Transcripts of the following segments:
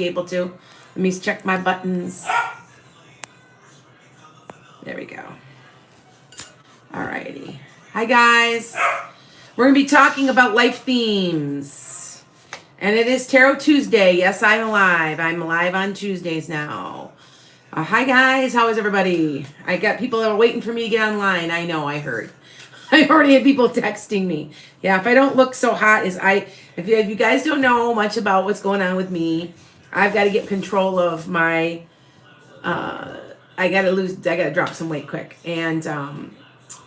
able to. Let me check my buttons. There we go. Alrighty. Hi guys. We're going to be talking about life themes. And it is Tarot Tuesday. Yes, I'm alive. I'm alive on Tuesdays now. Hi guys. How is everybody? I got people that are waiting for me to get online. I know, I heard. I already had people texting me. Yeah, if I don't look so hot, if you guys don't know much about what's going on with me, I've got to get control of my, I got to drop some weight quick. And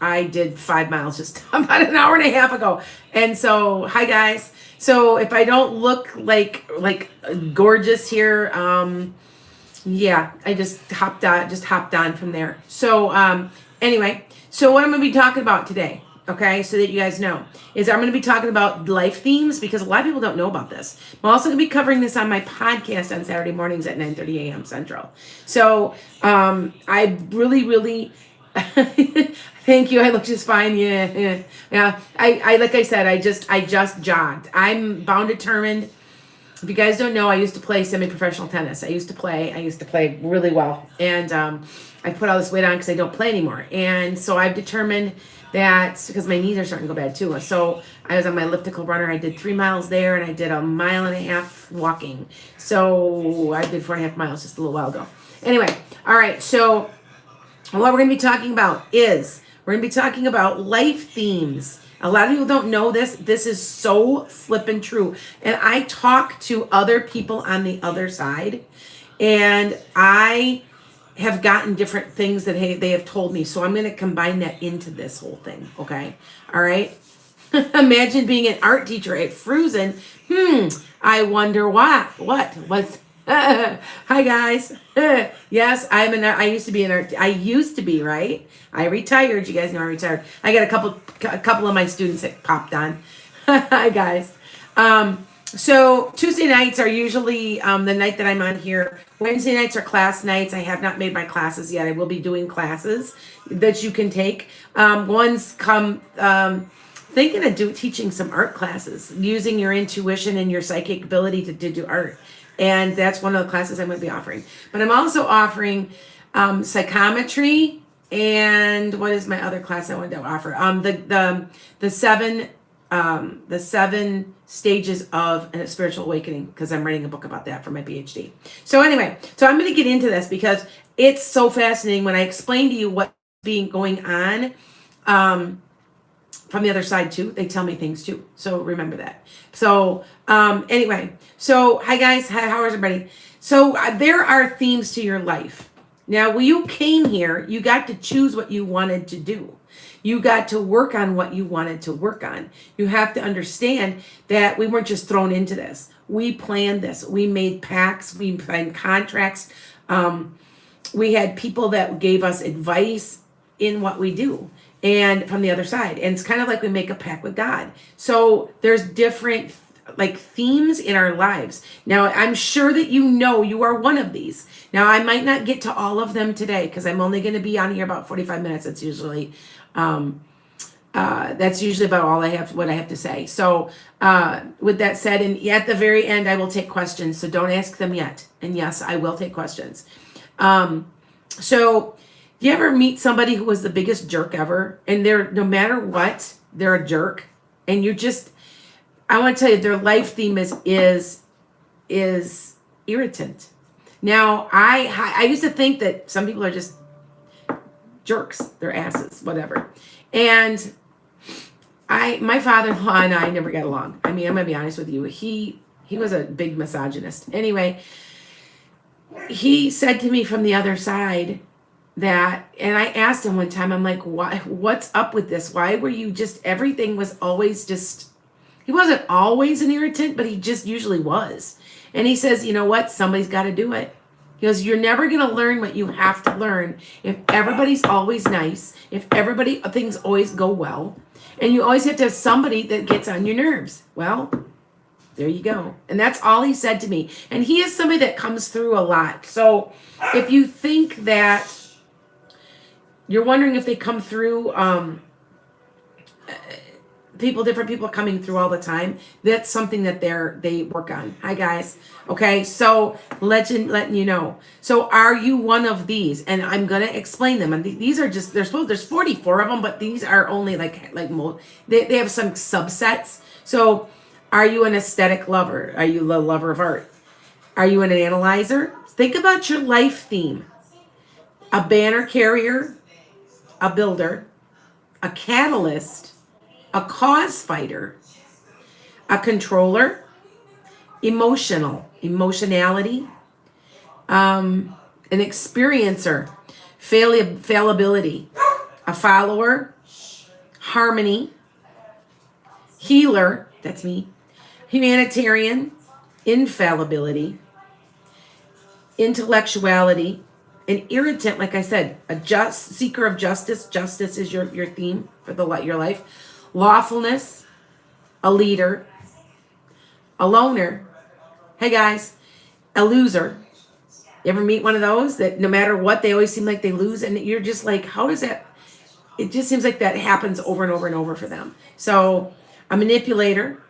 I did 5 miles just about an hour and a half ago. And so, hi guys. So if I don't look like gorgeous here, yeah, I just hopped on from there. So anyway, so what I'm going to be talking about today, okay, so that you guys know, is I'm going to be talking about life themes because a lot of people don't know about this. I'm also going to be covering this on my podcast on Saturday mornings at 9:30 a.m. Central. So I really thank you. I look just fine. Yeah. I like I said, I just jogged. I'm bound determined. If you guys don't know, I used to play semi-professional tennis. I used to play really well. And I put all this weight on because I don't play anymore. And so I've determined that, because my knees are starting to go bad too. So I was on my elliptical runner. I did 3 miles there and I did 1.5 miles walking. So I did 4.5 miles just a little while ago. Anyway, all right. So what we're going to be talking about is we're going to be talking about life themes. A lot of people don't know this. This is so flippin' true. And I talk to other people on the other side, and I have gotten different things that they have told me. So I'm going to combine that into this whole thing. Okay. All right. Imagine being an art teacher at Fruzen. I wonder what was. Hi guys. Yes, I used to be an art. I used to be, right? I retired. You guys know I retired. I got a couple of my students that popped on. Hi guys. So Tuesday nights are usually the night that I'm on here. Wednesday nights are class nights. I have not made my classes yet. I will be doing classes that you can take. Thinking of teaching some art classes, using your intuition and your psychic ability to do art. And that's one of the classes I'm going to be offering. But I'm also offering psychometry. And what is my other class I wanted to offer? The seven stages of a spiritual awakening, because I'm writing a book about that for my PhD. So anyway, I'm going to get into this because it's so fascinating when I explain to you what's going on. From the other side too, they tell me things too. So remember that. So anyway, so hi guys, how is everybody? So there are themes to your life. Now, when you came here, you got to choose what you wanted to do. You got to work on what you wanted to work on. You have to understand that we weren't just thrown into this. We planned this. We made pacts. We signed contracts. We had people that gave us advice in what we do. And from the other side. And it's kind of like we make a pact with God. So there's different themes in our lives. Now, I'm sure that you are one of these. Now, I might not get to all of them today because I'm only going to be on here about 45 minutes. That's usually about what I have to say. So with that said, and at the very end, I will take questions. So don't ask them yet. And yes, I will take questions. So do you ever meet somebody who was the biggest jerk ever? And no matter what, they're a jerk. And I want to tell you, their life theme is irritant. Now, I used to think that some people are just jerks, they're asses, whatever. And my father-in-law and I never got along. I mean, I'm going to be honest with you. He was a big misogynist. Anyway, he said to me from the other side, and I asked him one time, I'm like, what's up with this? Why were you everything was always he wasn't always an irritant, but he just usually was. And he says, you know what? Somebody's got to do it. He goes, you're never going to learn what you have to learn if everybody's always nice, if things always go well, and you always have to have somebody that gets on your nerves. Well, there you go. And that's all he said to me. And he is somebody that comes through a lot. So if you think that you're wondering if they come through different people coming through all the time. That's something that they work on. Hi guys. Okay, so letting you know. So are you one of these? And I'm gonna explain them. And these are just there's 44 of them, but these are only they have some subsets. So are you an aesthetic lover? Are you a lover of art? Are you an analyzer? Think about your life theme. A banner carrier, a builder, a catalyst, a cause fighter, a controller, emotionality, an experiencer, fallibility, a follower, harmony, healer, that's me, humanitarian, infallibility, intellectuality, an irritant, like I said, a seeker of justice. Justice is your theme for your life. Lawfulness, a leader, a loner. Hey guys, a loser. You ever meet one of those that no matter what, they always seem like they lose, and you're just like, how does that? It just seems like that happens over and over and over for them. So, a manipulator,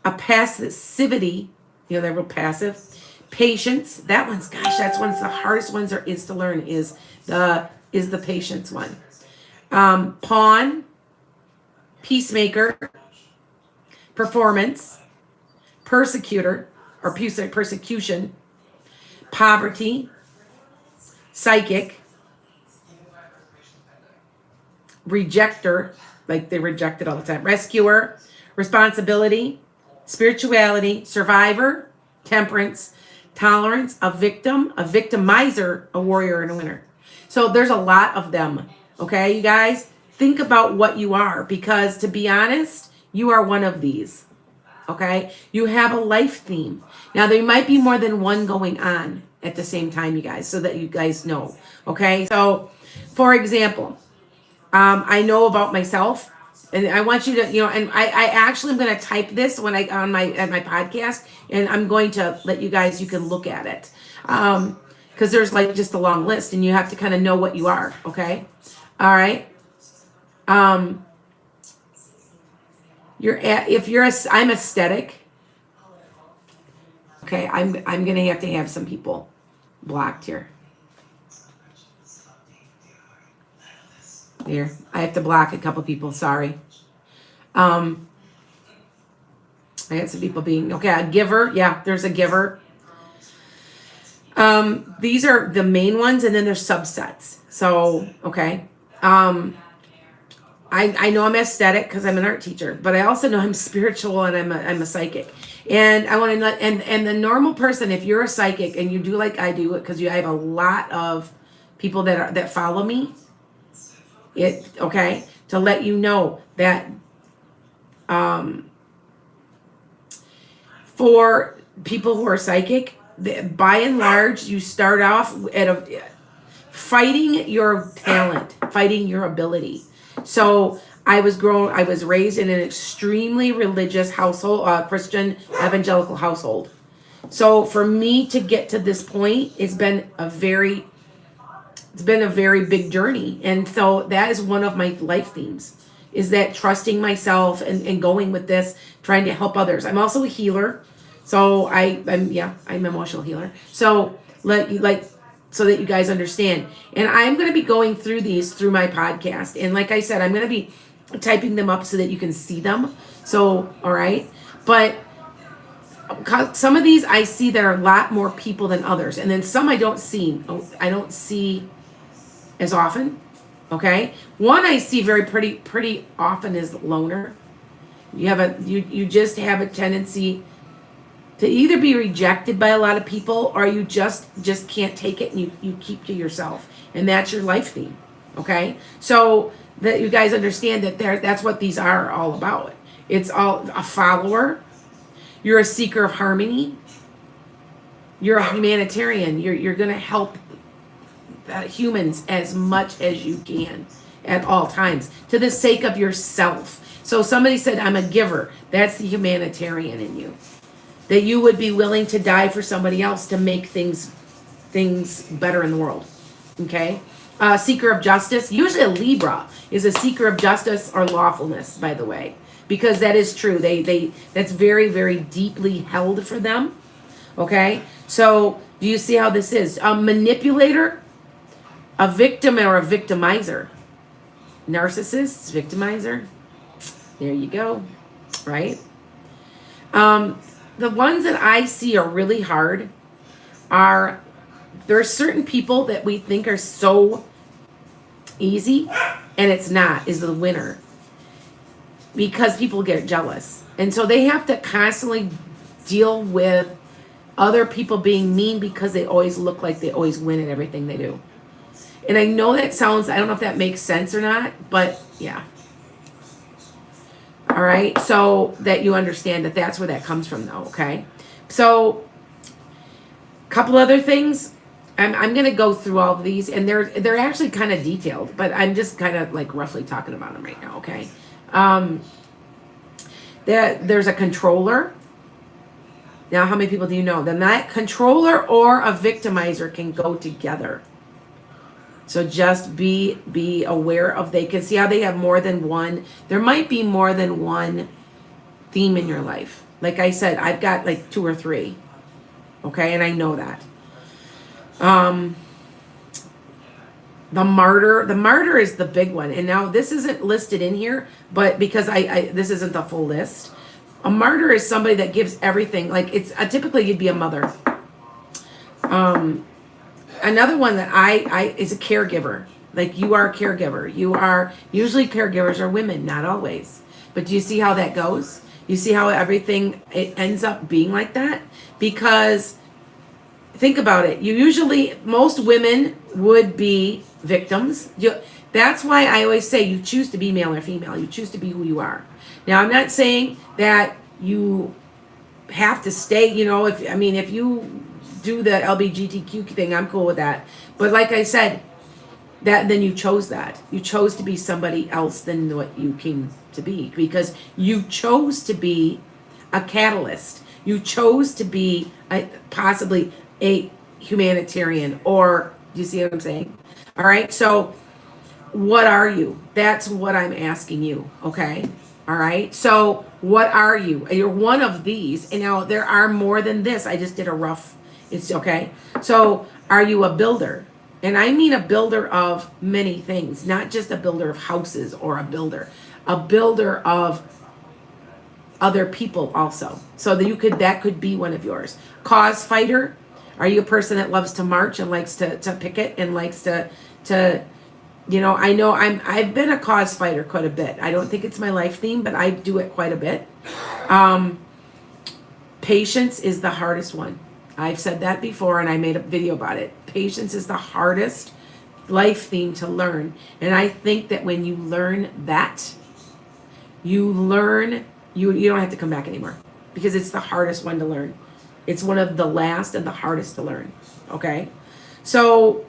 a passivity. They're real passive. Patience, that's one of the hardest ones there is to learn is the patience one. Pawn, peacemaker, performance, persecutor or persecution, poverty, psychic, rejector, like they reject it all the time, rescuer, responsibility, spirituality, survivor, temperance, tolerance, a victim, a victimizer, a warrior, and a winner. So there's a lot of them. Okay, you guys, think about what you are, because to be honest, you are one of these. Okay, you have a life theme. Now there might be more than one going on at the same time, you guys, so that you guys know. Okay, so for example, I know about myself. And I want you to, and I actually am going to type this at my podcast, and I'm going to let you guys, you can look at it. Because there's like just a long list, and you have to kind of know what you are. Okay. All right. I'm aesthetic. Okay. I'm going to have some people blocked here. There, I have to block a couple people. Sorry. I got some people being okay. A giver, yeah. There's a giver. These are the main ones, and then there's subsets. So okay. I know I'm aesthetic because I'm an art teacher, but I also know I'm spiritual and I'm a psychic. And I want to let and the normal person, if you're a psychic and you do like I do, because I have a lot of people that follow me. To let you know that for people who are psychic, by and large, you start off fighting your talent, fighting your ability. So I was raised in an extremely religious household, Christian evangelical household. So for me to get to this point, it's been a very big journey. And so that is one of my life themes, is that trusting myself and going with this, trying to help others. I'm also a healer. So I'm an emotional healer. So so that you guys understand. And I'm going to be going through these through my podcast. And like I said, I'm going to be typing them up so that you can see them. So, all right. But some of these I see that are a lot more people than others. And then some I don't see as often. Okay. One I see pretty often is loner. You just have a tendency to either be rejected by a lot of people, or you just can't take it and you keep to yourself. And that's your life theme. Okay. So that you guys understand that that's what these are all about. It's all a follower. You're a seeker of harmony. You're a humanitarian. You're going to help humans as much as you can at all times, to the sake of yourself. So somebody said, I'm a giver. That's the humanitarian in you. That you would be willing to die for somebody else to make things better in the world. Okay? Seeker of justice. Usually a Libra is a seeker of justice or lawfulness, by the way. because that is true. That's very, very deeply held for them. Okay, so do you see how this is? A manipulator, a victim, or a victimizer. Narcissist, victimizer. There you go. Right? The ones that I see are really hard are, there are certain people that we think are so easy, and it's not, is the winner. Because people get jealous. And so they have to constantly deal with other people being mean because they always look like they always win at everything they do. And I know that sounds, I don't know if that makes sense or not, but yeah. All right, so that you understand that that's where that comes from, though, okay? So, a couple other things. I'm going to go through all of these, and they're actually kind of detailed, but I'm just kind of like roughly talking about them right now, okay? There's a controller. Now, how many people do you know? Then that controller or a victimizer can go together. So just be aware of, they can see how they have more than one. There might be more than one theme in your life. Like I said, I've got like 2 or 3. Okay, and I know that. The martyr is the big one. And now this isn't listed in here, but because this isn't the full list. A martyr is somebody that gives everything. Like it's typically you'd be a mother. Another one that is a caregiver. Like you are a caregiver. You are, usually caregivers are women, not always. But do you see how that goes? You see how everything, it ends up being like that? Because think about it. Most women would be victims. That's why I always say you choose to be male or female. You choose to be who you are. Now, I'm not saying that you have to stay, if you do the LGBTQ thing, I'm cool with that. But like I said, then you chose that. You chose to be somebody else than what you came to be because you chose to be a catalyst. You chose to be possibly a humanitarian, or do you see what I'm saying? All right. So what are you? That's what I'm asking you. Okay. All right. So what are you? You're one of these. And now there are more than this. I just did a rough, it's okay. So are you a builder? And I mean a builder of many things, not just a builder of houses or a builder of other people also. So that could be one of yours. Cause fighter. Are you a person that loves to march and likes to picket and likes to I know I've been a cause fighter quite a bit. I don't think it's my life theme, but I do it quite a bit. Patience is the hardest one. I've said that before and I made a video about it. Patience is the hardest life theme to learn. And I think that when you learn that, you don't have to come back anymore because it's the hardest one to learn. It's one of the last and the hardest to learn. Okay? So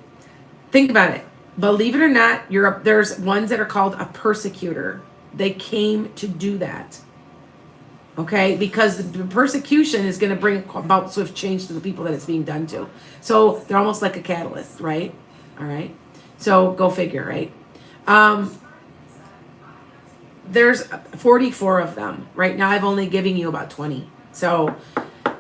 think about it. Believe it or not, there's ones that are called a persecutor. They came to do that. Okay? Because the persecution is going to bring about swift change to the people that it's being done to. So they're almost like a catalyst, right? All right? So go figure, right? There's 44 of them. Right now I've only given you about 20. So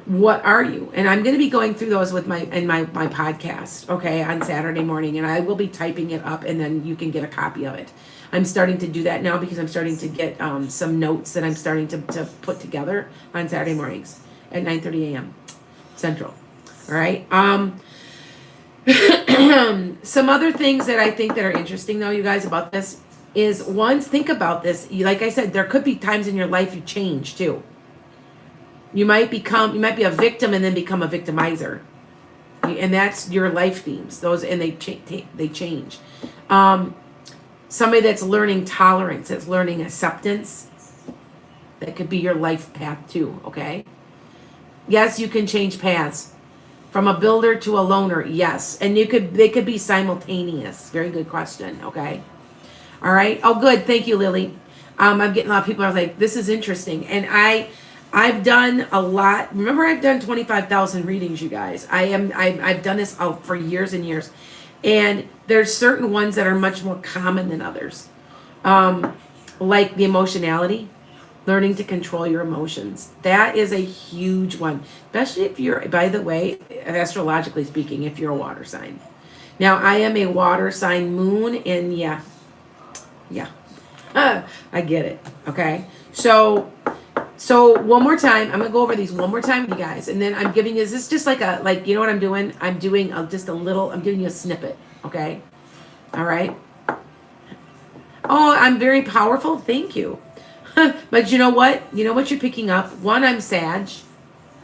what are you? And I'm going to be going through those with my podcast, okay, on Saturday morning, and I will be typing it up, and then you can get a copy of it. I'm starting to do that now because I'm starting to get some notes that I'm starting to put together on Saturday mornings at 9:30 a.m. Central. All right. Some other things that I think that are interesting, though, you guys, about this is, think about this. Like I said, there could be times in your life you change too. You might be a victim and then become a victimizer, and that's your life themes. Those, and they change. Somebody that's learning tolerance, that's learning acceptance, that could be your life path too. Okay. Yes, you can change paths from a builder to a loner. Yes, and they could be simultaneous. Very good question. Okay. All right. Oh, good. Thank you, Lily. I'm getting a lot of people are like, this is interesting, and I've done a lot. Remember, I've done 25,000 readings, you guys. I've done this for years and years. And there's certain ones that are much more common than others. Like the emotionality. Learning to control your emotions. That is a huge one, especially if you're, by the way, astrologically speaking, if you're a water sign. Now, I am a water sign moon, and yeah, I get it. Okay. So one more time, I'm going to go over these one more time with you guys. And then I'm giving you, is this just like you know what I'm doing? I'm doing just a little, I'm giving you a snippet. Okay. All right. Oh, I'm very powerful. Thank you. But you know what? You know what you're picking up? One, I'm Sag.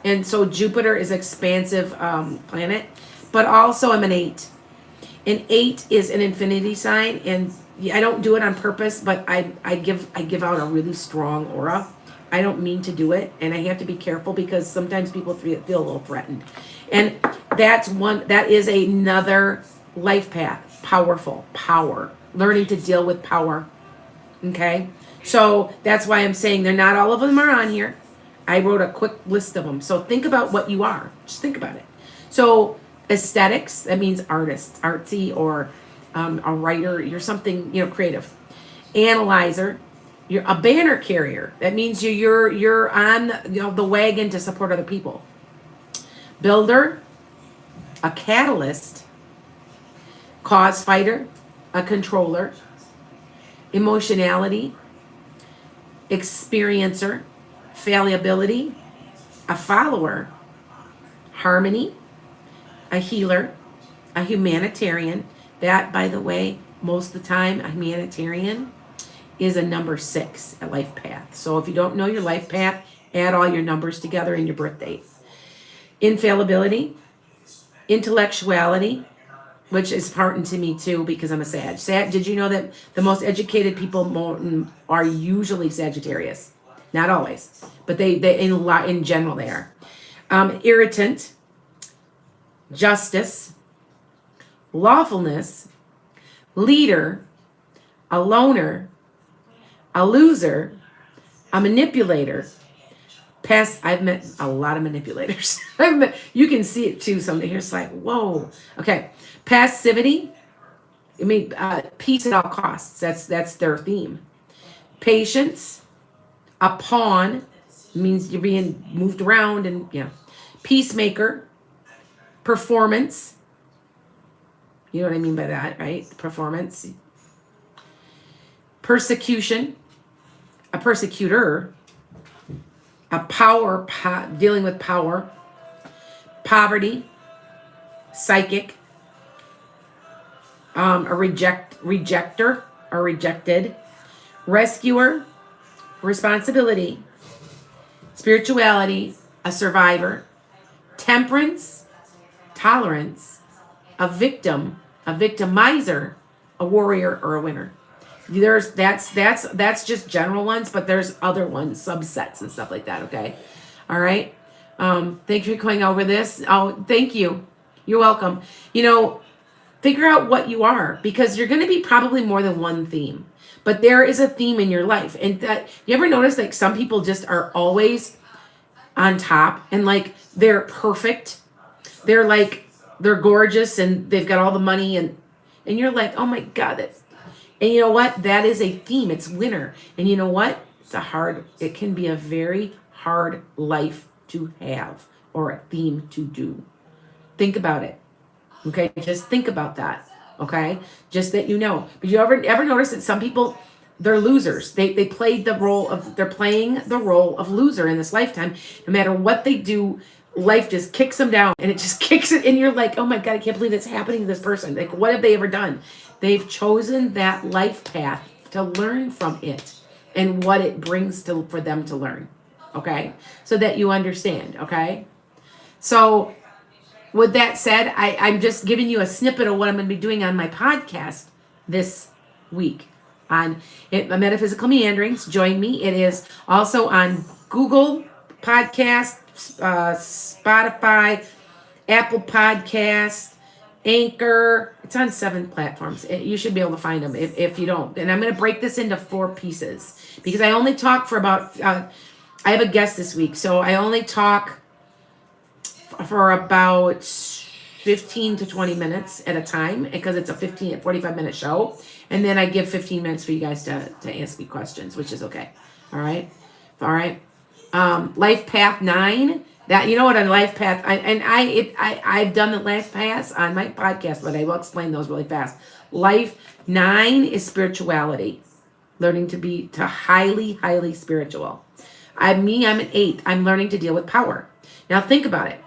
And so Jupiter is expansive planet. But also I'm an 8. An 8 is an infinity sign. And I don't do it on purpose, but I give out a really strong aura. I don't mean to do it. And I have to be careful because sometimes people feel a little threatened. And that is another life path. Powerful. Power. Learning to deal with power. Okay? So that's why I'm saying not all of them are on here. I wrote a quick list of them. So think about what you are. Just think about it. So aesthetics, that means artist, artsy, or a writer. You're something, creative. Analyzer, you're a banner carrier. That means you're on the wagon to support other people. Builder, a catalyst, cause fighter, a controller, emotionality, experiencer, fallibility, a follower, harmony, a healer, a humanitarian. That, by the way, most of the time, a humanitarian is a number 6 at life path. So if you don't know your life path, add all your numbers together in your birth date. Infallibility, intellectuality, which is important to me too because I'm a Sag. Did you know that the most educated people are usually Sagittarius? Not always, but they in general they are. Irritant, justice, lawfulness, leader, a loner, a loser, a manipulator. I've met a lot of manipulators. You can see it too. Someday here, it's like, whoa. Okay. Passivity. Peace at all costs. That's their theme. Patience. A pawn means you're being moved around, and Peacemaker. Performance. You know what I mean by that, right? Performance. Persecution. A persecutor. A power, dealing with power. Poverty. Psychic. A rejector or rejected. Rescuer. Responsibility. Spirituality. A survivor. Temperance. Tolerance. A victim. A victimizer. A warrior or a winner. That's just general ones, but there's other ones, subsets and stuff like that. Okay. All right. Thank you for going over this. Oh, thank you. You're welcome. Figure out what you are, because you're going to be probably more than one theme, but there is a theme in your life. And that, you ever notice like some people just are always on top and like they're perfect. They're gorgeous and they've got all the money and you're like, oh my God, and you know what? That is a theme. It's winner. And you know what? It can be a very hard life to have or a theme to do. Think about it. Okay? Just think about that. Okay? Just that you know. But you ever notice that some people, they're losers. They're playing the role of loser in this lifetime. No matter what they do, life just kicks them down, and it just kicks it, and you're like, oh my God, I can't believe it's happening to this person. Like, what have they ever done? They've chosen that life path to learn from it and what it brings for them to learn. Okay? So that you understand. Okay? So with that said, I'm just giving you a snippet of what I'm going to be doing on my podcast this week on Metaphysical Meanderings. Join me. It is also on Google Podcast, Spotify, Apple Podcasts, Anchor. It's on 7 platforms. You should be able to find them if you don't. And I'm going to break this into 4 pieces because I only talk for about, I have a guest this week, so I only talk for about 15 to 20 minutes at a time because it's a 45-minute show. And then I give 15 minutes for you guys to ask me questions, which is okay. All right. All right. Life path 9. That, you know what, a life path, I've done the life paths on my podcast, but I will explain those really fast. Life 9 is spirituality, learning to highly spiritual. I'm an 8. I'm learning to deal with power. Now think about it.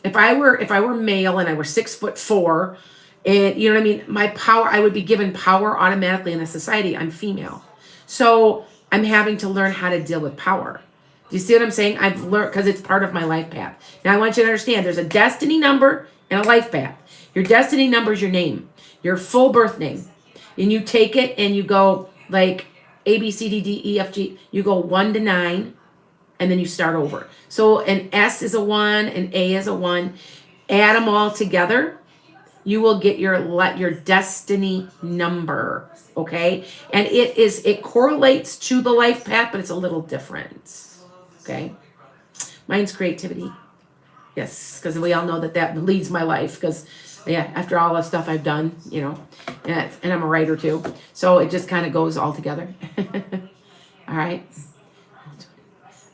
If I were male and I were 6'4", and you know what I mean, my power, I would be given power automatically in the society. I'm female, so I'm having to learn how to deal with power. Do you see what I'm saying? I've learned, because it's part of my life path. Now I want you to understand there's a destiny number and a life path. Your destiny number is your name, your full birth name. And you take it and you go like A, B, C, D, D, E, F, G. You go 1 to 9 and then you start over. So an S is a 1, an A is a 1. Add them all together. You will get your destiny number, okay? And it correlates to the life path, but it's a little different. Okay, mine's creativity. Yes, because we all know that leads my life. Because yeah, after all the stuff I've done, you know, and I'm a writer too, so it just kind of goes all together. All right.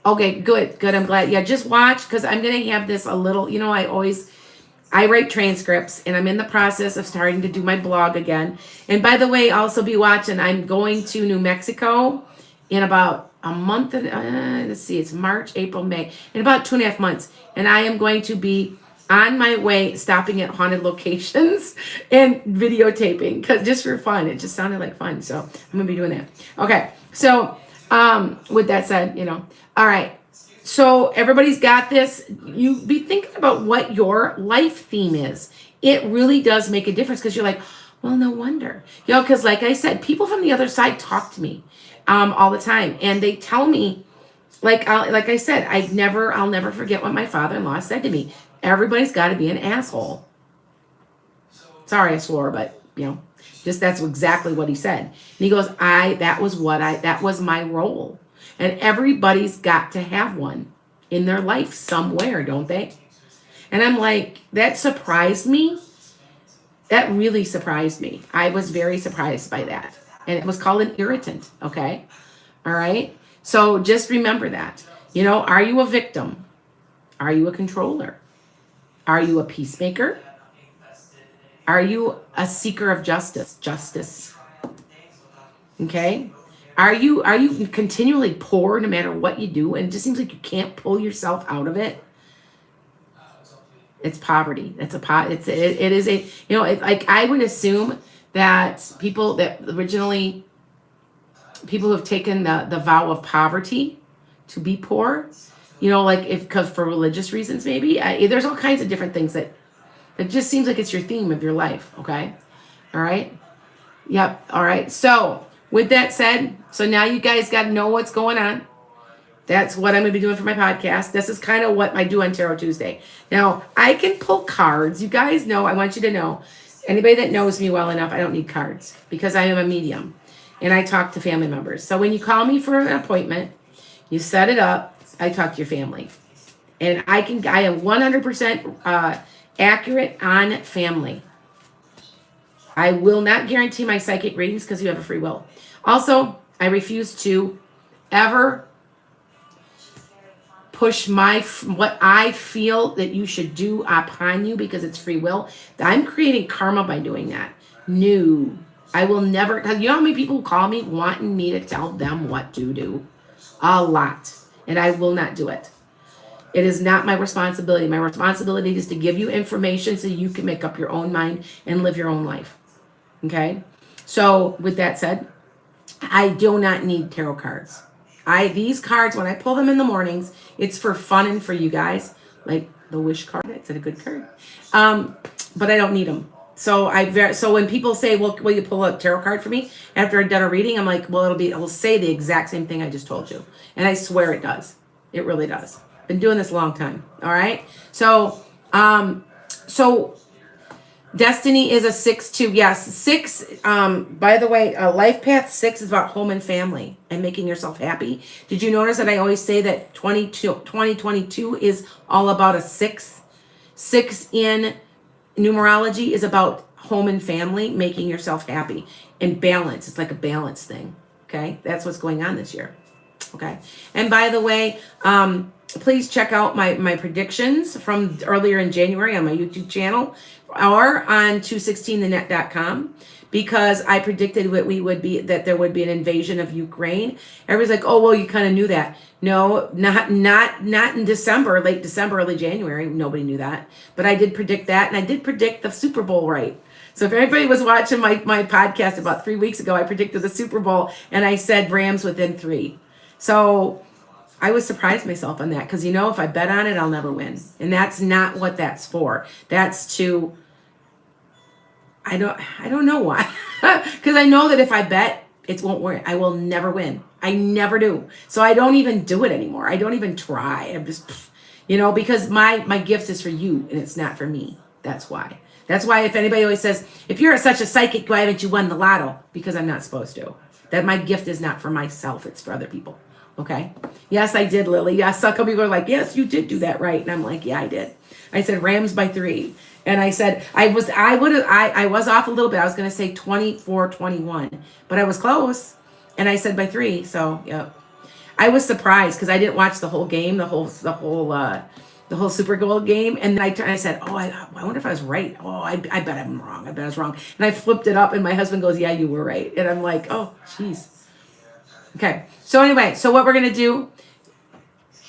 Okay, good. I'm glad. Yeah, just watch, because I'm gonna have this a little. You know, I write transcripts, and I'm in the process of starting to do my blog again. And by the way, also be watching. I'm going to New Mexico in about a month. Let's see, it's March, April, May, in about 2.5 months. And I am going to be on my way, stopping at haunted locations and videotaping, because just for fun. It just sounded like fun. So I'm going to be doing that. Okay. So with that said, you know, all right. So everybody's got this. You be thinking about what your life theme is. It really does make a difference, because you're like, well, no wonder. You know, because like I said, people from the other side talk to me all the time, and they tell me, like I said, I'll never forget what my father-in-law said to me. Everybody's got to be an asshole. Sorry I swore, but you know, just that's exactly what he said. And he goes, that was my role. And everybody's got to have one in their life somewhere, don't they? And I'm like, that surprised me. That really surprised me. I was very surprised by that. And it was called an irritant, okay? All right? So just remember that. You know, are you a victim? Are you a controller? Are you a peacemaker? Are you a seeker of justice? Okay? Are you continually poor no matter what you do, and it just seems like you can't pull yourself out of it? It's poverty. It is a, you know, like I would assume that people who have taken the vow of poverty to be poor, you know, like because for religious reasons, maybe there's all kinds of different things that it just seems like it's your theme of your life. Okay. All right. Yep. All right. So with that said, so now you guys got to know what's going on. That's what I'm going to be doing for my podcast. This is kind of what I do on Tarot Tuesday. Now, I can pull cards. You guys know, I want you to know, anybody that knows me well enough, I don't need cards, because I am a medium and I talk to family members. So when you call me for an appointment, you set it up, I talk to your family. And I am 100% accurate on family. I will not guarantee my psychic readings, because you have a free will. Also, I refuse to ever push what I feel that you should do upon you, because it's free will. I'm creating karma by doing that. No, I will never, because you know how many people call me wanting me to tell them what to do? A lot. And I will not do it. It is not my responsibility. My responsibility is to give you information so you can make up your own mind and live your own life. Okay? So with that said, I do not need tarot cards. These cards, when I pull them in the mornings, it's for fun and for you guys. Like the wish card, it's a good card. But I don't need them. So when people say, well, will you pull a tarot card for me after I've done a reading? I'm like, well, it'll say the exact same thing I just told you. And I swear it does. It really does. Been doing this a long time. All right. So Destiny is a 6-2. Yes, 6. By the way, life path 6 is about home and family and making yourself happy. Did you notice that I always say that 2022 is all about a 6? 6 in numerology is about home and family, making yourself happy and balance. It's like a balance thing. Okay, that's what's going on this year. Okay. And by the way, please check out my predictions from earlier in January on my YouTube channel or on 216thenet.com, because I predicted that there would be an invasion of Ukraine. Everybody's like, oh, well, you kind of knew that. No, not in December, late December, early January. Nobody knew that. But I did predict that, and I did predict the Super Bowl right. So if anybody was watching my podcast about 3 weeks ago, I predicted the Super Bowl, and I said Rams within 3. So I was surprised myself on that, because if I bet on it, I'll never win. And that's not what that's for. That's to, I don't know why. Because I know that if I bet, it won't work. I will never win. I never do. So I don't even do it anymore. I don't even try. I'm just, because my gift is for you and it's not for me. That's why. That's why if anybody always says, if you're such a psychic, why haven't you won the lotto? Because I'm not supposed to. That my gift is not for myself. It's for other people. Okay. Yes, I did, Lily. Yes, some people are like, yes, you did do that right. And I'm like, yeah, I did. I said Rams by 3. And I said, I was off a little bit. I was going to say 24-21, but I was close. And I said by 3. So, yeah. I was surprised because I didn't watch the whole game, the whole Super Bowl game. And then I said, oh, I wonder if I was right. Oh, I bet I'm wrong. I bet I was wrong. And I flipped it up and my husband goes, yeah, you were right. And I'm like, oh, jeez. Okay. So anyway, so what we're going to do.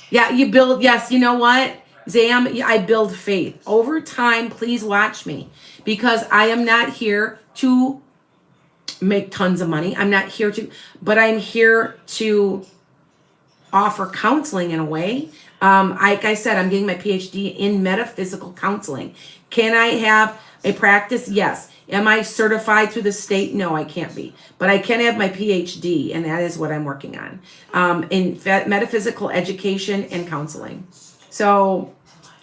Yeah, you build. Yes. You know what? Zam, I build faith. Over time, please watch me, because I am not here to make tons of money. I'm not here to, but I'm here to offer counseling in a way. Like I said, I'm getting my PhD in metaphysical counseling. Can I have a practice? Yes. Am I certified through the state? No, I can't be. But I can have my PhD, and that is what I'm working on, in metaphysical education and counseling. So,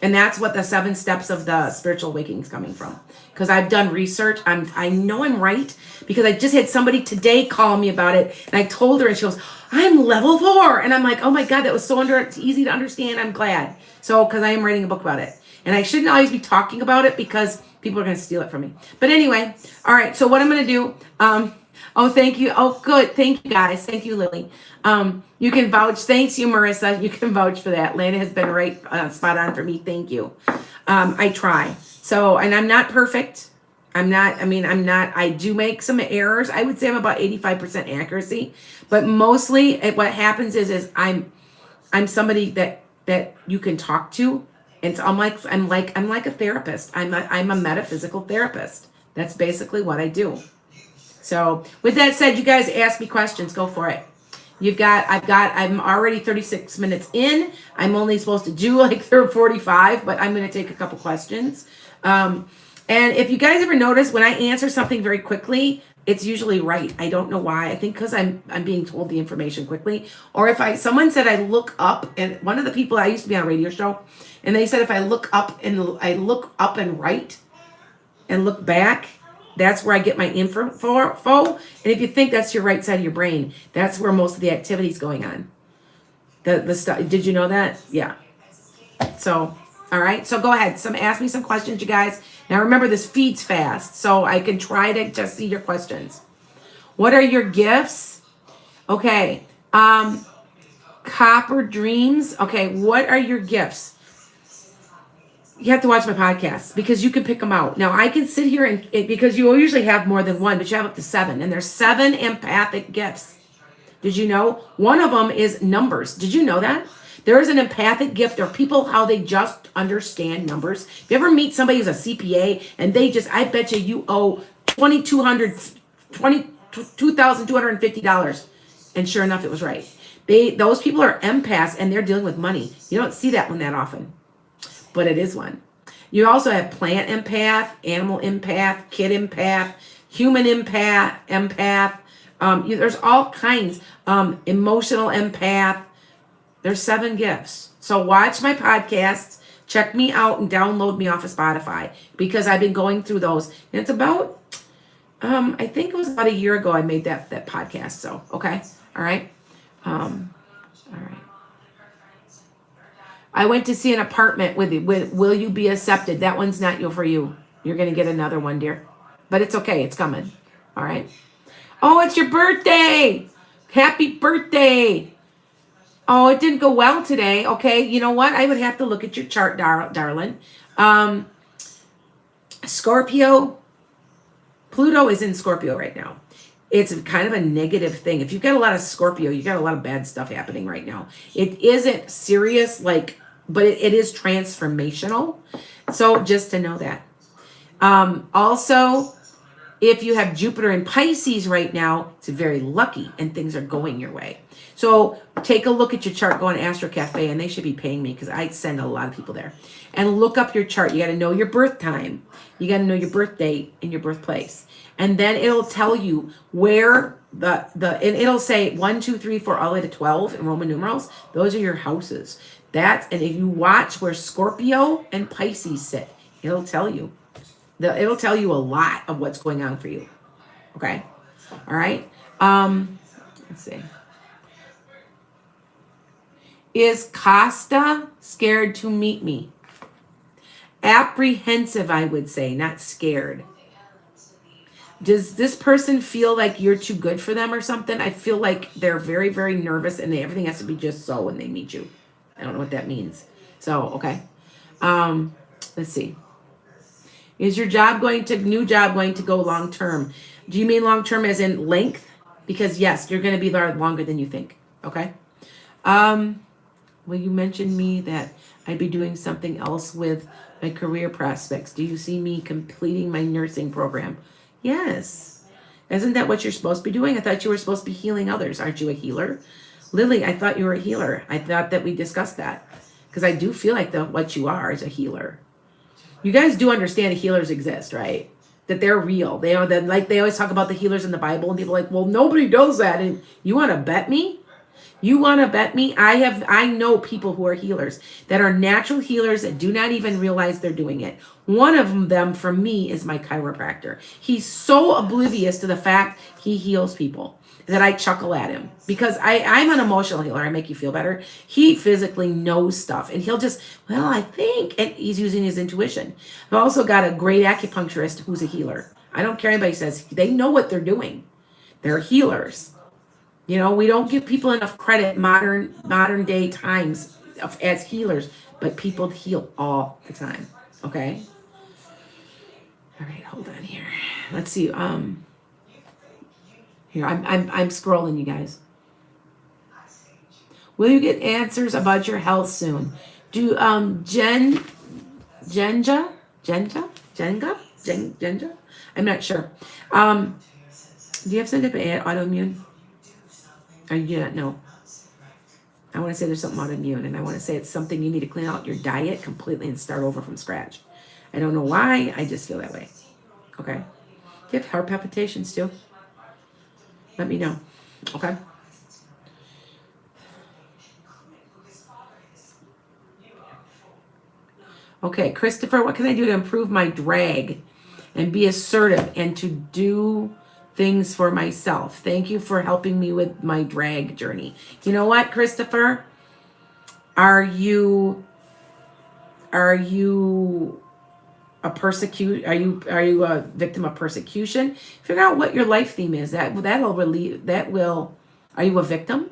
and that's what the 7 steps of the spiritual awakening is coming from. Because I've done research. I know I'm right, because I just had somebody today call me about it, and I told her, and she goes, I'm level 4. And I'm like, oh my God, that was so easy to understand. I'm glad. So, because I am writing a book about it. And I shouldn't always be talking about it, because people are going to steal it from me. But anyway, all right. So what I'm going to do, oh, thank you. Oh, good. Thank you, guys. Thank you, Lily. You can vouch. Thanks you, Marissa. You can vouch for that. Lana has been right spot on for me. Thank you. I try. So, and I'm not perfect. I do make some errors. I would say I'm about 85% accuracy, but mostly what happens is I'm somebody that you can talk to. And so I'm like a therapist. I'm a metaphysical therapist. That's basically what I do. So with that said, you guys ask me questions. Go for it. I'm already 36 minutes in. I'm only supposed to do like 45, but I'm going to take a couple questions. And if you guys ever notice, when I answer something very quickly, it's usually right. I don't know why. I think because I'm being told the information quickly. Or if someone said I look up, and one of the people, I used to be on a radio show, and they said if I look up and right and look back, that's where I get my info. And if you think that's your right side of your brain, that's where most of the activity is going on. The stuff. Did you know that? Yeah. So, all right. So go ahead. Ask me some questions, you guys. Now remember, this feeds fast, so I can try to just see your questions. What are your gifts? Okay. Copper Dreams. Okay. What are your gifts? You have to watch my podcast, because you can pick them out. Now I can sit here and because you usually have more than one, but you have up to 7, and there's 7 empathic gifts. Did you know? One of them is numbers. Did you know that? There is an empathic gift. There are people how they just understand numbers. If you ever meet somebody who's a CPA and I bet you owe $2250, and sure enough, it was right. Those people are empaths, and they're dealing with money. You don't see that one that often, but it is one. You also have plant empath, animal empath, kid empath, human empath. There's all kinds. Emotional empath. There's 7 gifts. So watch my podcasts, check me out, and download me off of Spotify, because I've been going through those. And it's about, I think it was about a year ago I made that podcast. So, okay. All right. All right. I went to see an apartment with Will You Be Accepted? That one's not for you. You're going to get another one, dear. But it's okay. It's coming. All right. Oh, it's your birthday. Happy birthday. Oh, it didn't go well today. Okay, you know what? I would have to look at your chart, darling. Scorpio, Pluto is in Scorpio right now. It's kind of a negative thing. If you've got a lot of Scorpio, you got a lot of bad stuff happening right now. It isn't serious, but it is transformational. So just to know that. Also, if you have Jupiter in Pisces right now, it's very lucky and things are going your way. So take a look at your chart, go on Astro Cafe, and they should be paying me because I send a lot of people there. And look up your chart. You got to know your birth time. You got to know your birth date and your birthplace. And then it'll tell you where and it'll say 1, 2, 3, 4, all the way to 12 in Roman numerals. Those are your houses. And if you watch where Scorpio and Pisces sit, it'll tell you. It'll tell you a lot of what's going on for you. Okay? All right? Let's see. Is Costa scared to meet me? Apprehensive, I would say, not scared. Does this person feel like you're too good for them or something? I feel like they're very, very nervous and everything has to be just so when they meet you. I don't know what that means. So, okay. Let's see. Is your new job going to go long term? Do you mean long term as in length? Because yes, you're going to be there longer than you think. Okay. Well, you mentioned me that I'd be doing something else with my career prospects. Do you see me completing my nursing program? Yes. Isn't that what you're supposed to be doing? I thought you were supposed to be healing others. Aren't you a healer? Lily, I thought you were a healer. I thought that we discussed that. Because I do feel like what you are is a healer. You guys do understand healers exist, right? That they're real. They always talk about the healers in the Bible, and people are like, well, nobody does that. And you want to bet me? You want to bet me? I know people who are healers that are natural healers that do not even realize they're doing it. One of them, for me, is my chiropractor. He's so oblivious to the fact he heals people that I chuckle at him because I'm an emotional healer. I make you feel better. He physically knows stuff and he'll just, well, I think, and he's using his intuition. I've also got a great acupuncturist who's a healer. I don't care anybody says, they know what they're doing. They're healers. You know, we don't give people enough credit modern day times as healers, but people heal all the time. Okay. All right, hold on here. Let's see. Here, I'm scrolling, you guys. Will you get answers about your health soon? Do Jenga? I'm not sure. Do you have some type of autoimmune? Or you do not know? I want to say there's something autoimmune, and I want to say it's something you need to clean out your diet completely and start over from scratch. I don't know why. I just feel that way. Okay. Do you have heart palpitations too? Let me know. Okay. Okay, Christopher, what can I do to improve my drag and be assertive and to do things for myself? Thank you for helping me with my drag journey. You know what, Christopher? Are you a are you a victim of persecution? Figure out what your life theme is. Are you a victim?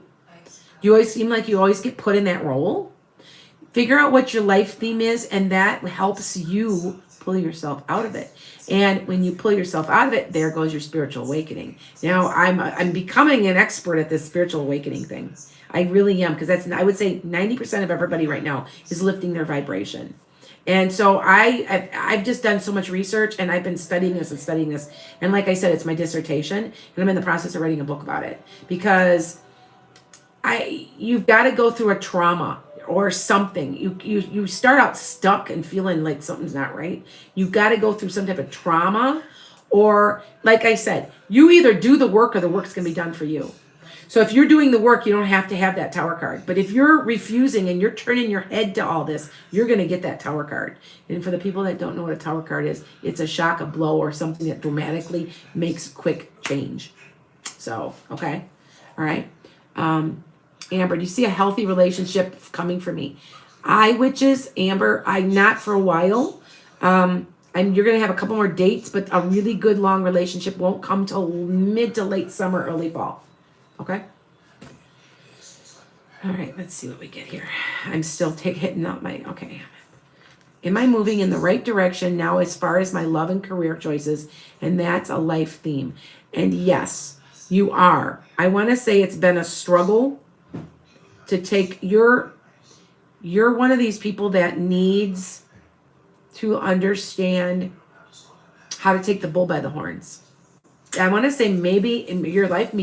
You always seem like you always get put in that role. Figure out what your life theme is, and that helps you pull yourself out of it. And when you pull yourself out of it, there goes your spiritual awakening. Now I'm becoming an expert at this spiritual awakening thing. I really am, because I would say 90% of everybody right now is lifting their vibration. And so I've just done so much research, and I've been studying this. And like I said, it's my dissertation, and I'm in the process of writing a book about it, because you've got to go through a trauma or something. You start out stuck and feeling like something's not right. You've got to go through some type of trauma, or like I said, you either do the work or the work's going to be done for you. So if you're doing the work, you don't have to have that tower card. But if you're refusing and you're turning your head to all this, you're going to get that tower card. And for the people that don't know what a tower card is, it's a shock, a blow, or something that dramatically makes quick change. So, okay. All right. Amber, do you see a healthy relationship coming for me? Witches, Amber, I'm not for a while. You're going to have a couple more dates, but a really good long relationship won't come till mid to late summer, early fall. Okay. All right, let's see what we get here. I'm still hitting up my, okay. Am I moving in the right direction now as far as my love and career choices? And that's a life theme. And yes, you are. I want to say it's been a struggle to take you're one of these people that needs to understand how to take the bull by the horns. I want to say maybe in your life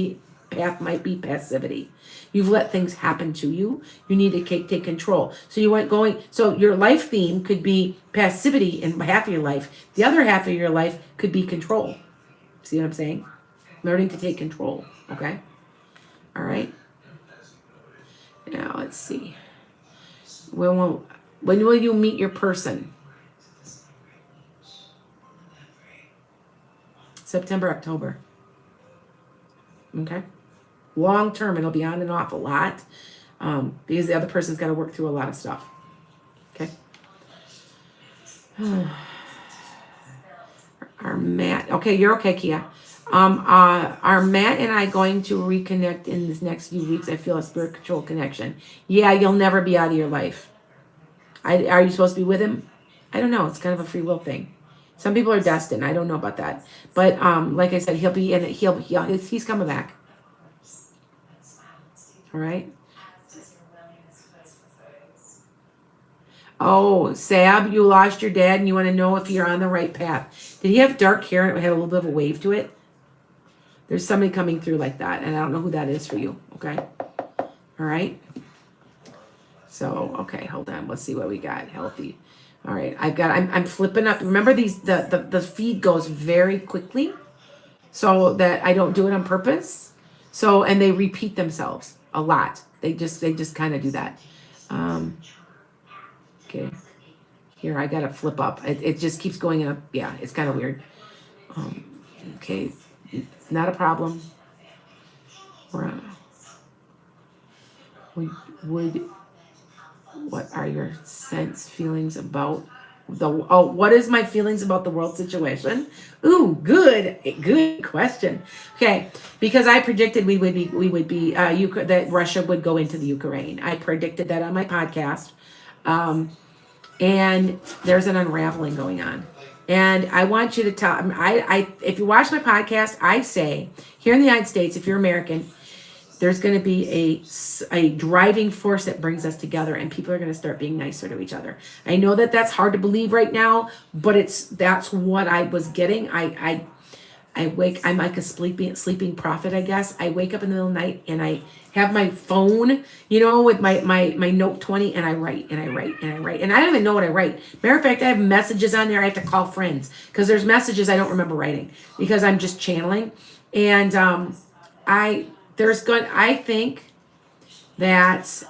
path might be passivity. You've let things happen to you. You need to take control. So so your life theme could be passivity in half of your life. The other half of your life could be control. See what I'm saying? Learning to take control. Okay? All right? Now, let's see. When will you meet your person? September, October. Okay? Long term, it'll be on and off a lot because the other person's got to work through a lot of stuff. Okay? Are Matt, okay, you're okay, Kia. Are Matt and I going to reconnect in this next few weeks? I feel a spiritual connection. Yeah, you'll never be out of your life. Are you supposed to be with him? I don't know. It's kind of a free will thing. Some people are destined. I don't know about that. But like I said, he's coming back. All right. Oh, Sab, you lost your dad and you want to know if you're on the right path. Did he have dark hair and it had a little bit of a wave to it? There's somebody coming through like that, and I don't know who that is for you. Okay. All right. So, okay, hold on. Let's see what we got. Healthy. All right. I'm flipping up. Remember the feed goes very quickly so that I don't do it on purpose. So, and they repeat themselves a lot. They just kind of do that. Okay. Here, I got to flip up. It just keeps going up. Yeah, it's kind of weird. Okay. Not a problem. What are your feelings about what is my feelings about the world situation? Ooh, good question. Okay, because I predicted we would be that Russia would go into the Ukraine. I predicted that on my podcast. And there's an unraveling going on. And I want you to tell, if you watch my podcast, I say here in the United States, if you're American, there's going to be a driving force that brings us together, and people are going to start being nicer to each other. I know that that's hard to believe right now, but that's what I was getting. I'm like a sleeping prophet, I guess. I wake up in the middle of the night and I have my phone, with my Note 20, and I write and I write and I write. And I don't even know what I write. Matter of fact, I have messages on there. I have to call friends because there's messages I don't remember writing because I'm just channeling. And I think that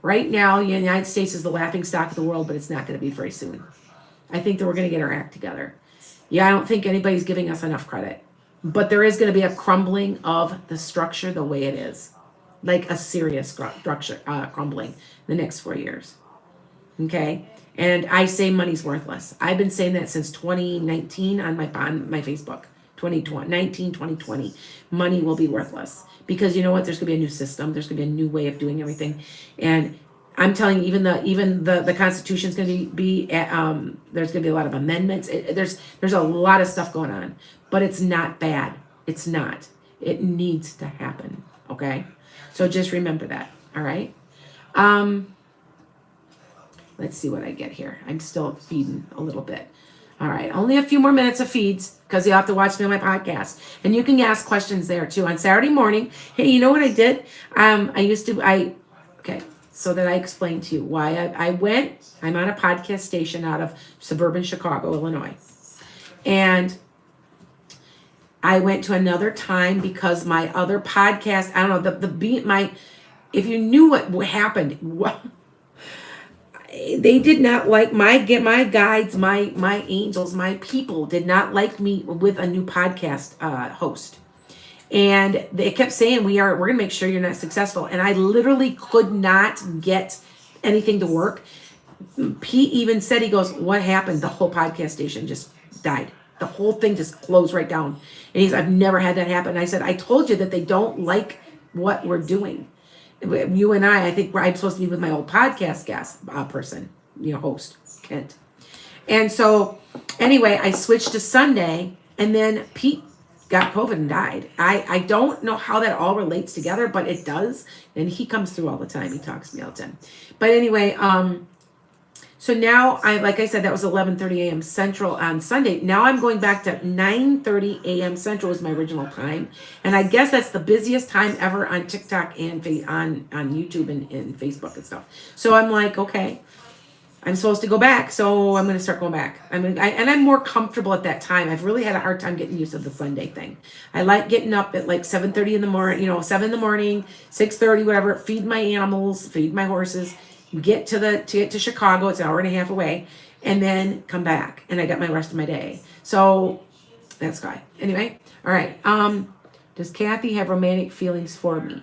right now the United States is the laughing stock of the world, but it's not going to be very soon. I think that we're going to get our act together. Yeah, I don't think anybody's giving us enough credit. But there is going to be a crumbling of the structure the way it is. Like a serious structure crumbling the next 4 years. Okay? And I say money's worthless. I've been saying that since 2019 on my Facebook. 2020. Money will be worthless. Because you know what? There's going to be a new system. There's going to be a new way of doing everything. And I'm telling you, even the Constitution is going to be there's going to be a lot of amendments. There's a lot of stuff going on, but it's not bad. It's not. It needs to happen. Okay, so just remember that. All right. Let's see what I get here. I'm still feeding a little bit. All right, only a few more minutes of feeds because you have to watch me on my podcast, and you can ask questions there too on Saturday morning. Hey, you know what I did? Okay. So that I explained to you why I'm on a podcast station out of suburban Chicago, Illinois. And I went to another time because my other podcast, I don't know, if you knew what happened, they did not like my guides, my angels, my people did not like me with a new podcast host. And they kept saying, we're going to make sure you're not successful. And I literally could not get anything to work. Pete even said, he goes, what happened? The whole podcast station just died. The whole thing just closed right down. And I've never had that happen. And I said, I told you that they don't like what we're doing. You and I think I'm supposed to be with my old podcast guest person, host, Kent. And so anyway, I switched to Sunday, and then Pete got COVID and died. I don't know how that all relates together, but it does. And he comes through all the time. He talks to me all the time. But anyway, so now like I said, that was 11:30 a.m. Central on Sunday. Now I'm going back to 9:30 a.m. Central was my original time. And I guess that's the busiest time ever on TikTok and on YouTube and Facebook and stuff. So I'm like, okay, I'm supposed to go back. So I'm going to start going back. And I'm more comfortable at that time. I've really had a hard time getting used to the Sunday thing. I like getting up at like 7:30 in the morning, 7 in the morning, 6:30, whatever, feed my animals, feed my horses, get to Chicago. It's an hour and a half away, and then come back. And I got my rest of my day. So that's Sky. Anyway, all right. Does Kathy have romantic feelings for me?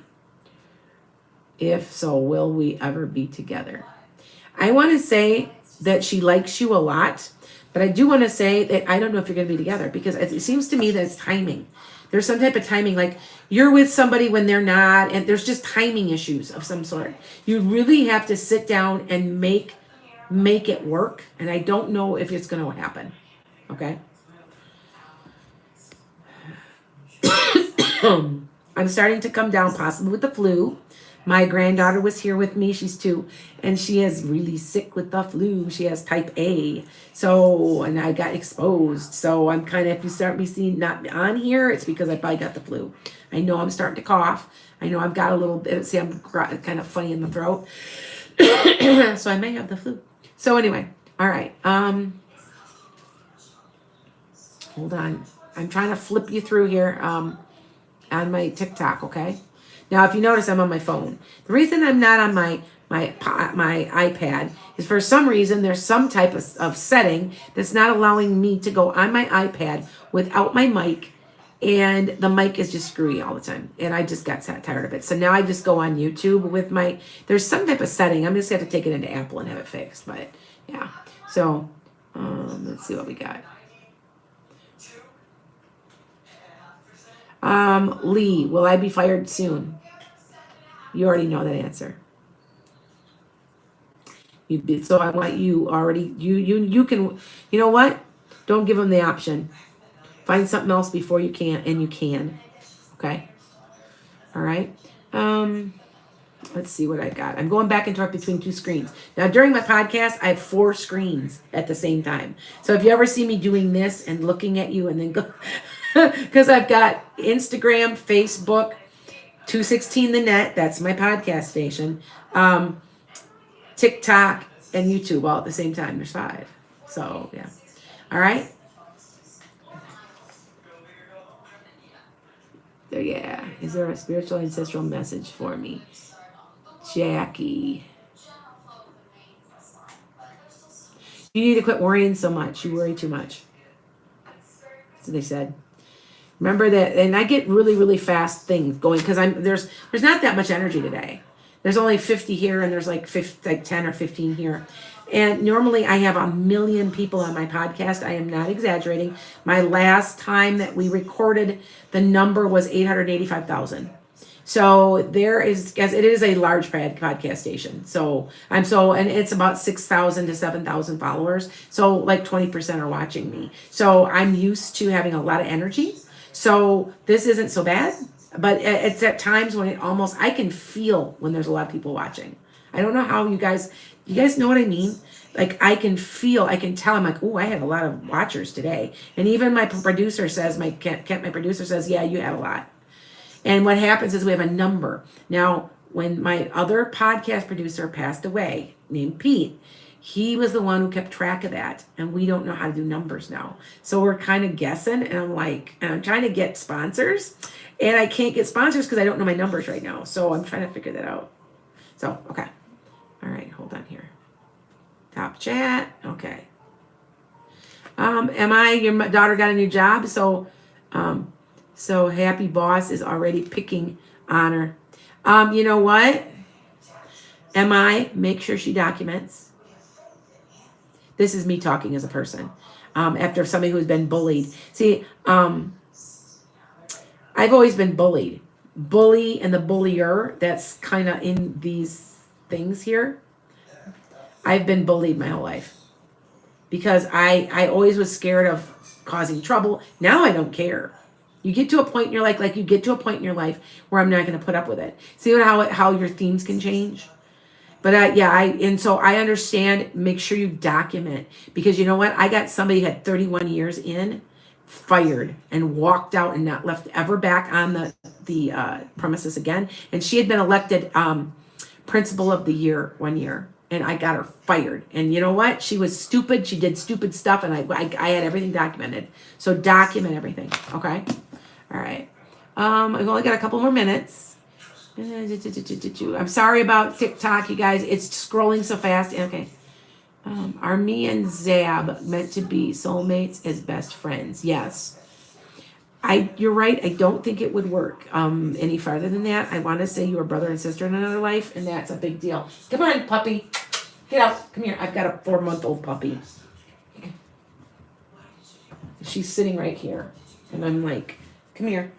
If so, will we ever be together? I want to say that she likes you a lot, but I do want to say that I don't know if you're going to be together, because it seems to me that it's timing. There's some type of timing, like you're with somebody when they're not, and there's just timing issues of some sort. You really have to sit down and make it work, and I don't know if it's going to happen. Okay? I'm starting to come down, possibly with the flu. My granddaughter was here with me. She's 2, and she is really sick with the flu. She has type A. So, and I got exposed. So I'm kind of, if you start me seeing not on here, it's because I probably got the flu. I know I'm starting to cough. I know I've got a little bit, see, I'm kind of funny in the throat. So I may have the flu. So anyway, all right. Hold on. I'm trying to flip you through here on my TikTok, okay? Now, if you notice, I'm on my phone. The reason I'm not on my iPad is for some reason there's some type of setting that's not allowing me to go on my iPad without my mic, and the mic is just screwy all the time, and I just got tired of it. So now I just go on YouTube with there's some type of setting. I'm just going to have to take it into Apple and have it fixed, but yeah. So let's see what we got. Lee, will I be fired soon? You already know that answer. So I want you already, you can, you know what? Don't give them the option. Find something else before you can, and you can. Okay? All right? Let's see what I got. I'm going back and forth between 2 screens. Now, during my podcast, I have 4 screens at the same time. So if you ever see me doing this and looking at you and then go, because I've got Instagram, Facebook, 216 The Net, that's my podcast station, TikTok, and YouTube all at the same time. There's 5. So, yeah. All right? There, yeah. Is there a spiritual ancestral message for me? Jackie. You need to quit worrying so much. You worry too much. That's what they said. Remember that, and I get really, really fast things going because there's not that much energy today. There's only 50 here, and there's like 10 or 15 here. And normally I have 1 million people on my podcast. I am not exaggerating. My last time that we recorded, the number was 885,000. So there is, as it is a large podcast station. So and it's about 6,000 to 7,000 followers. So like 20% are watching me. So I'm used to having a lot of energy. So this isn't so bad, but it's at times when I can feel when there's a lot of people watching. I don't know how you guys know what I mean? Like I can tell, I'm like, oh, I had a lot of watchers today. And even my producer says, my producer says, yeah, you had a lot. And what happens is we have a number. Now, when my other podcast producer passed away, named Pete, he was the one who kept track of that. And we don't know how to do numbers now. So we're kind of guessing. And I'm trying to get sponsors. And I can't get sponsors because I don't know my numbers right now. So I'm trying to figure that out. So, okay. All right, hold on here. Top chat. Okay. Your daughter got a new job. So happy boss is already picking on her. You know what? Make sure she documents. This is me talking as a person. After somebody who's been bullied. See, I've always been bullied. bully and the bullier that's kind of in these things here. I've been bullied my whole life because I always was scared of causing trouble. Now I don't care. You get to a point in your life, you get to a point in your life where I'm not going to put up with it. See how your themes can change? But so I understand. Make sure you document, because you know what? I got somebody who had 31 years in, fired and walked out and not left ever back on the premises again. And she had been elected principal of the year 1 year, and I got her fired. And you know what? She was stupid. She did stupid stuff, and I had everything documented. So document everything, okay? All right. I've only got a couple more minutes. I'm sorry about TikTok, you guys. It's scrolling so fast. Okay. Are me and Zab meant to be soulmates as best friends? Yes. You're right. I don't think it would work any farther than that. I want to say you were brother and sister in another life, and that's a big deal. Come on, puppy. Get out. Come here. I've got a 4-month-old puppy. She's sitting right here, and I'm like, come here.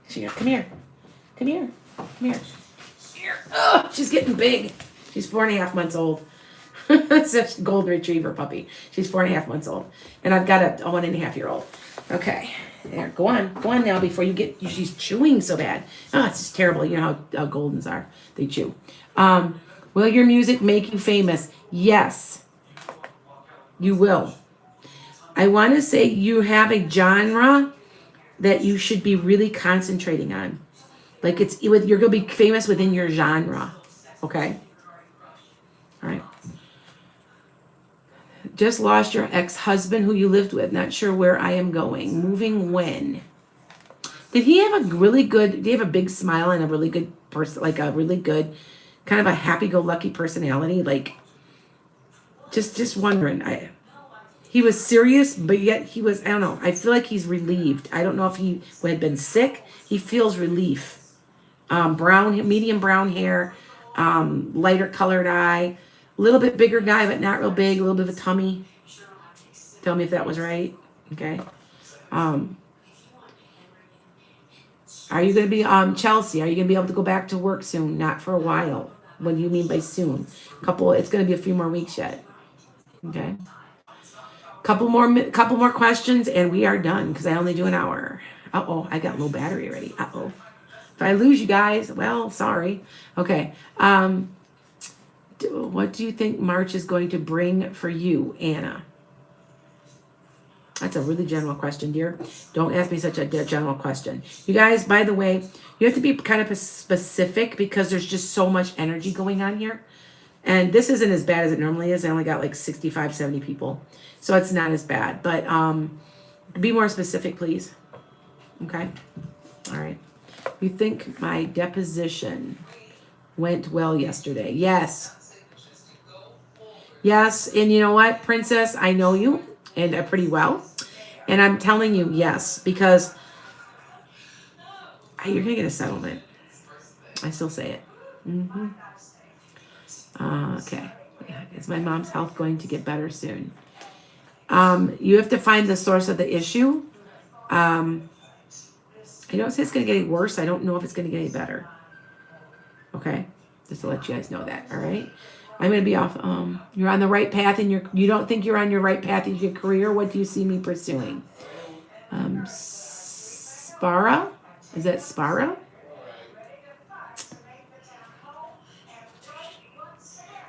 Come here. Come here. Come here. Come here. Here. Oh, she's getting big. She's 4.5 months old. Such a golden retriever puppy. She's 4.5 months old. And I've got a 1.5-year-old. Okay. There. Go on. Go on now before you get... She's chewing so bad. Oh, it's just terrible. You know how Goldens are. They chew. Will your music make you famous? Yes. You will. I want to say you have a genre that you should be really concentrating on. You're going to be famous within your genre. Okay? All right. Just lost your ex-husband who you lived with. Not sure where I am going. Moving when? Did he have did he have a big smile and a really good person, a really good, kind of a happy-go-lucky personality? Just wondering. He was serious, but yet he was, I don't know. I feel like he's relieved. I don't know if he had been sick. He feels relief. Medium brown hair, lighter colored eye, a little bit bigger guy, but not real big, a little bit of a tummy. Tell me if that was right. Okay. Are you going to be, Chelsea, are you going to be able to go back to work soon? Not for a while. What do you mean by soon? It's going to be a few more weeks yet. Okay. Couple more questions and we are done, because I only do an hour. Uh-oh, I got low battery already. Uh-oh. If I lose you guys, well, sorry. Okay. What do you think March is going to bring for you, Anna? That's a really general question, dear. Don't ask me such a general question. You guys, by the way, you have to be kind of specific, because there's just so much energy going on here. And this isn't as bad as it normally is. I only got 65, 70 people. So it's not as bad. But be more specific, please. Okay? All right. You think my deposition went well yesterday? Yes. Yes. And you know what, Princess? I know you and pretty well. And I'm telling you yes, because you're going to get a settlement. I still say it. Mm-hmm. Okay. Yeah. Is my mom's health going to get better soon? You have to find the source of the issue. I don't say it's going to get any worse. I don't know if it's going to get any better. Okay? Just to let you guys know that. All right? I'm going to be off. You're on the right path in you don't think you're on your right path in your career? What do you see me pursuing? Spara? Is that Spara?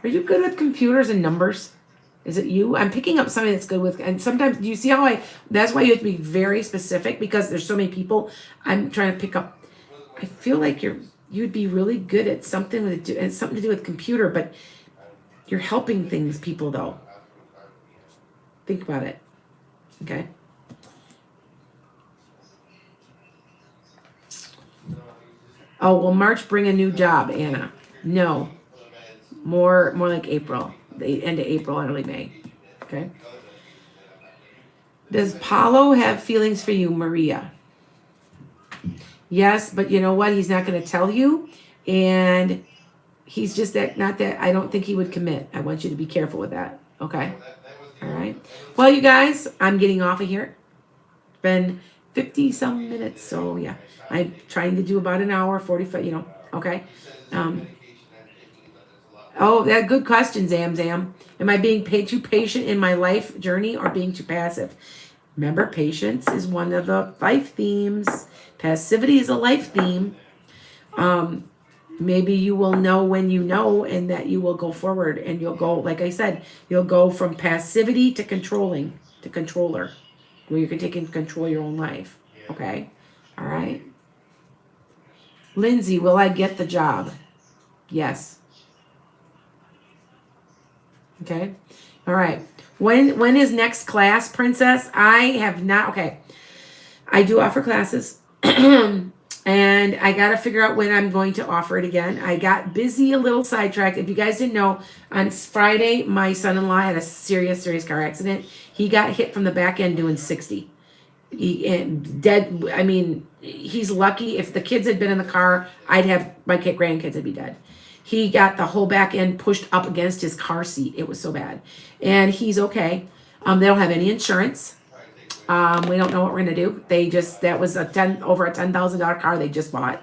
Are you good with computers and numbers? Is it you? I'm picking up somebody that's good with, and sometimes, do you see how that's why you have to be very specific, because there's so many people. I'm trying to pick up. I feel like you'd be really good at something and something to do with computer, but you're helping people though. Think about it. Okay. Oh, will March bring a new job, Anna? No. More like April. The end of April, early May. Okay. Does Paulo have feelings for you, Maria? Yes, but you know what? He's not going to tell you. And he's just I don't think he would commit. I want you to be careful with that. Okay. All right. Well, you guys, I'm getting off of here. Been 50 some minutes. So yeah, I'm trying to do about an hour, 45, okay. Oh, that good question, Zam Zam. Am I being too patient in my life journey or being too passive? Remember, patience is one of the life themes. Passivity is a life theme. Maybe you will know when you know, and that you will go forward, and you'll go, like I said, you'll go from passivity to controlling, to controller, where you can take and control your own life. Okay? All right. Lindsay, will I get the job? Yes. Okay. All right. When is next class, Princess? I have not. Okay. I do offer classes. And I got to figure out when I'm going to offer it again. I got busy, a little sidetracked. If you guys didn't know, on Friday, my son-in-law had a serious car accident. He got hit from the back end doing 60. Dead. I mean, he's lucky. If the kids had been in the car, I'd have my grandkids would be dead. He got the whole back end pushed up against his car seat. It was so bad. And he's okay. They don't have any insurance. We don't know what we're gonna do. That was over a $10,000 car they just bought.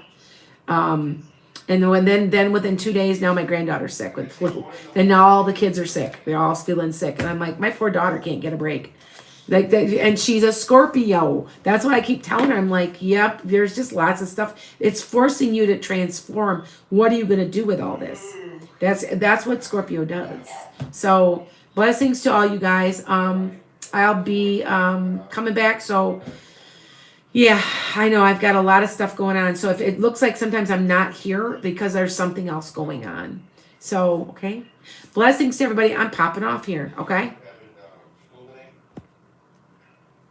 And then within 2 days, now my granddaughter's sick with flu. Then now all the kids are sick. They're all feeling sick. And I'm like, my poor daughter can't get a break. And she's a Scorpio. That's what I keep telling her. I'm like, yep, there's just lots of stuff. It's forcing you to transform. What are you gonna do with all this? That's what Scorpio does. So blessings to all you guys. I'll be coming back. So yeah, I know I've got a lot of stuff going on. So if it looks like sometimes I'm not here because there's something else going on. So, okay. Blessings to everybody. I'm popping off here. Okay.